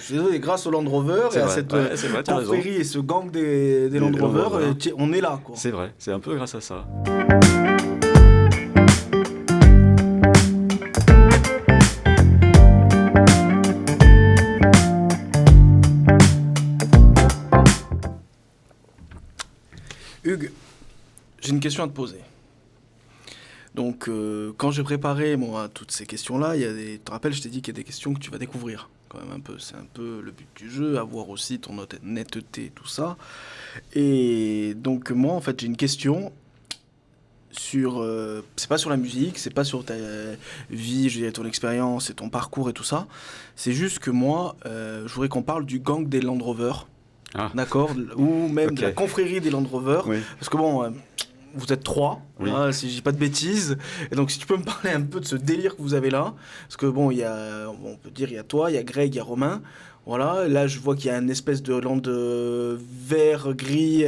suis désolé, grâce au Land Rover et à cette confrérie et ce gang des Land Rover, on est là, quoi. C'est vrai, c'est un peu grâce à ça. Hugues, j'ai une question à te poser. Donc, quand j'ai préparé moi, toutes ces questions-là, tu te rappelles, je t'ai dit qu'il y a des questions que tu vas découvrir quand même un peu. C'est un peu le but du jeu, avoir aussi ton honnêteté, tout ça. Et donc, moi, en fait, j'ai une question sur... c'est pas sur la musique, c'est pas sur ta vie, je dirais ton expérience et ton parcours et tout ça. C'est juste que moi, je voudrais qu'on parle du gang des Land Rover. Ah. D'accord, ou même de la confrérie des Land Rover, parce que bon, vous êtes 3, hein, si je dis pas de bêtises, et donc si tu peux me parler un peu de ce délire que vous avez là, parce que bon, on peut dire il y a toi, il y a Greg, il y a Romain, voilà, là je vois qu'il y a une espèce de land vert, gris,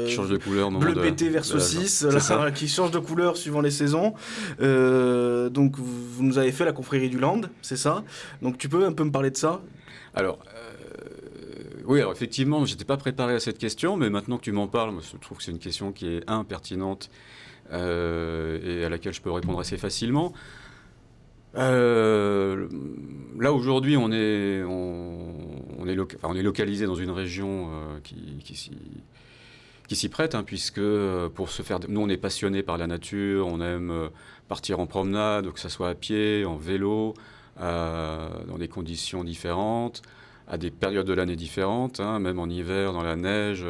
qui change de couleur, bleu pété vers saucisse, qui change de couleur suivant les saisons, donc vous nous avez fait la confrérie du land, c'est ça, donc tu peux un peu me parler de ça? Alors... Oui, alors effectivement, je n'étais pas préparé à cette question, mais maintenant que tu m'en parles, moi, je trouve que c'est une question qui est pertinente et à laquelle je peux répondre assez facilement. Là, aujourd'hui, on est localisé dans une région qui s'y prête, hein, puisque pour se faire... Nous, on est passionnés par la nature, on aime partir en promenade, que ce soit à pied, en vélo, dans des conditions différentes, à des périodes de l'année différentes, hein, même en hiver, dans la neige,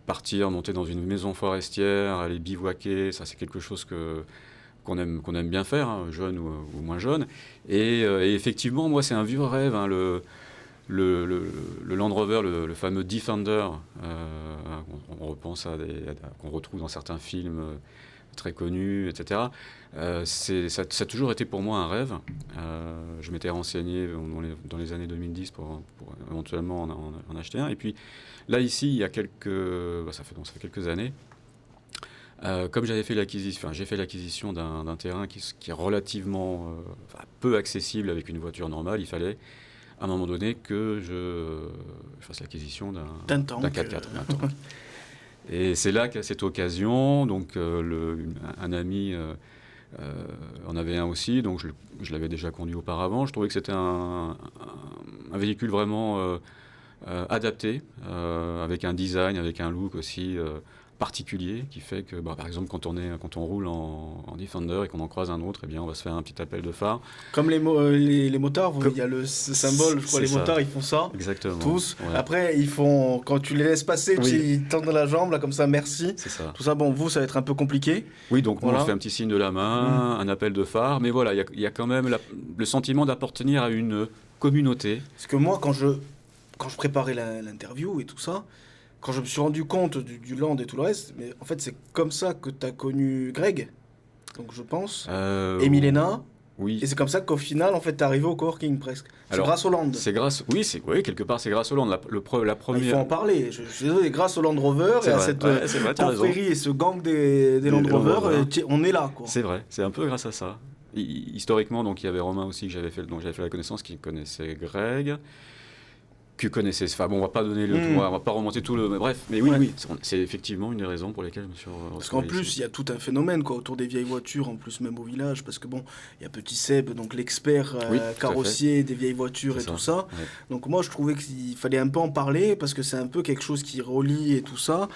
partir, monter dans une maison forestière, aller bivouaquer, ça c'est quelque chose qu'on aime bien faire, hein, jeune ou moins jeune. Et effectivement, moi c'est un vieux rêve, hein, le Land Rover, le fameux Defender, on repense qu'on retrouve dans certains films très connus, etc. Ça a toujours été pour moi un rêve. Je m'étais renseigné dans les années 2010 pour éventuellement en acheter un. Et puis là, ici, il y a ça fait quelques années, comme j'ai fait l'acquisition d'un terrain qui est relativement peu accessible avec une voiture normale, il fallait à un moment donné que je fasse l'acquisition d'un 4x4. Et c'est là qu'à cette occasion, donc un ami en avait un aussi, donc je l'avais déjà conduit auparavant. Je trouvais que c'était un véhicule vraiment adapté, avec un design, avec un look aussi particulier, qui fait que, par exemple, quand on roule en Defender et qu'on en croise un autre, eh bien, on va se faire un petit appel de phare. Comme les motards, il y a le symbole, je crois, les motards, ils font ça. Exactement. Tous. Ouais. Après, quand tu les laisses passer, ils tendent la jambe, là, comme ça, merci. C'est ça. Tout ça, bon, vous, ça va être un peu compliqué. Oui, donc nous, on fait un petit signe de la main, un appel de phare, mais voilà, il y a quand même le sentiment d'appartenir à une communauté. Parce que moi, quand je préparais l'interview et tout ça, quand je me suis rendu compte du land et tout le reste, mais en fait, c'est comme ça que tu as connu Greg, donc je pense, et Milena. Oui. Et c'est comme ça qu'au final, en fait, t'es arrivé au coworking presque. C'est grâce au land. Oui, quelque part, c'est grâce au land. La première... Il faut en parler. Je suis désolé, grâce au Land Rover et à cette confrérie et ce gang des Land Rover, on est là, quoi. C'est vrai, c'est un peu grâce à ça. Historiquement, donc, il y avait Romain aussi, dont j'avais fait la connaissance, qui connaissait Greg. Que connaissez. Enfin bon, on va pas donner le tout, on va pas remonter tout le. Bref, mais oui, c'est effectivement une des raisons pour lesquelles je me suis. Parce qu'en plus, il y a tout un phénomène quoi autour des vieilles voitures, en plus même au village, parce que bon, il y a Petit Seb, donc l'expert carrossier des vieilles voitures tout ça. Ouais. Donc moi, je trouvais qu'il fallait un peu en parler parce que c'est un peu quelque chose qui relie et tout ça,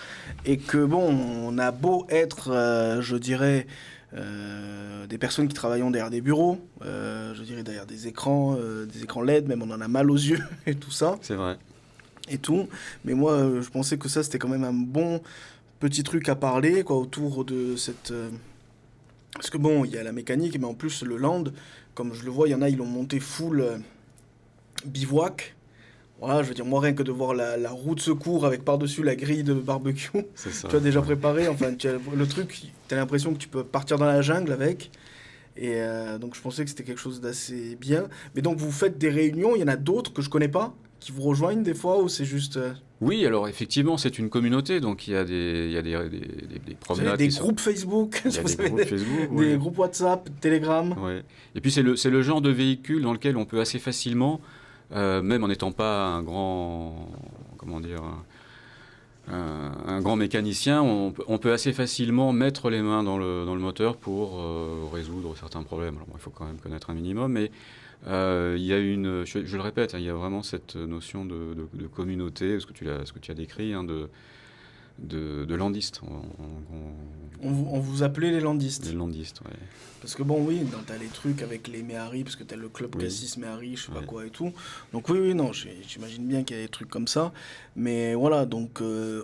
et que bon, on a beau être, je dirais. Des personnes qui travaillent derrière des bureaux, je dirais derrière des écrans LED, même on en a mal aux yeux et tout ça. C'est vrai. Et tout. Mais moi, je pensais que ça, c'était quand même un bon petit truc à parler, quoi, autour de cette... Parce que bon, il y a la mécanique, mais en plus, le land, comme je le vois, il y en a, ils l'ont monté full bivouac. Voilà, je veux dire, moi, rien que de voir la roue de secours avec par-dessus la grille de barbecue, tu as déjà préparé, enfin, le truc, tu as l'impression que tu peux partir dans la jungle avec. Et donc, je pensais que c'était quelque chose d'assez bien. Mais donc, vous faites des réunions, il y en a d'autres que je connais pas, qui vous rejoignent des fois, ou c'est juste... Oui, alors effectivement, c'est une communauté, donc il y a des promenades. Des groupes Facebook, il y a des groupes Facebook, des groupes WhatsApp, Telegram. Ouais. Et puis c'est le genre de véhicule dans lequel on peut assez facilement même en n'étant pas un grand, comment dire, un grand mécanicien, on peut assez facilement mettre les mains dans le moteur pour résoudre certains problèmes. Alors, bon, il faut quand même connaître un minimum, mais il y a je le répète, hein, il y a vraiment cette notion de communauté, ce que tu as décrit, hein, de landistes. On vous appelait les landistes. Les landistes, ouais. Parce que bon, oui, t'as les trucs avec les Méhari, parce que t'as le club Oui. Cassis Méhari, je sais pas Ouais. quoi et tout. Donc oui, non, j'imagine bien qu'il y a des trucs comme ça. Mais voilà, donc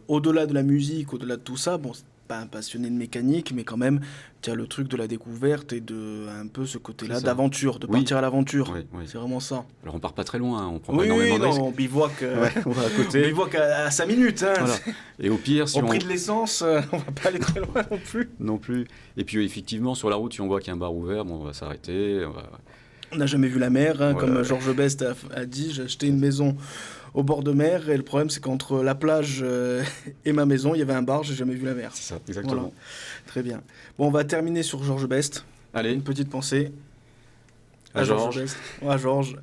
au-delà de la musique, au-delà de tout ça, bon, c'est pas un passionné de mécanique, mais quand même, tu as le truc de la découverte et de un peu ce côté-là C'est ça. d'aventure, de Oui. partir à l'aventure. Oui, oui. C'est vraiment ça. Alors on part pas très loin, hein, on prend pas Oui, énormément oui, de risques. non, on bivouac, On va à on côté. bivouac à 5 minutes. Hein. Voilà. Et au pire, si Au on... prix de l'essence, on va pas aller très loin non plus. Non plus. Et puis effectivement, sur la route, si on voit qu'il y a un bar ouvert, bon, on va s'arrêter. On n'a jamais vu la mer, hein, Voilà. comme Georges Best a dit. J'ai acheté une maison au bord de mer et le problème c'est qu'entre la plage et ma maison, il y avait un bar, j'ai jamais vu la mer. C'est ça, exactement. Voilà. Très bien. Bon, on va terminer sur Georges Best. Allez, Une petite pensée à Georges. Best. À Georges.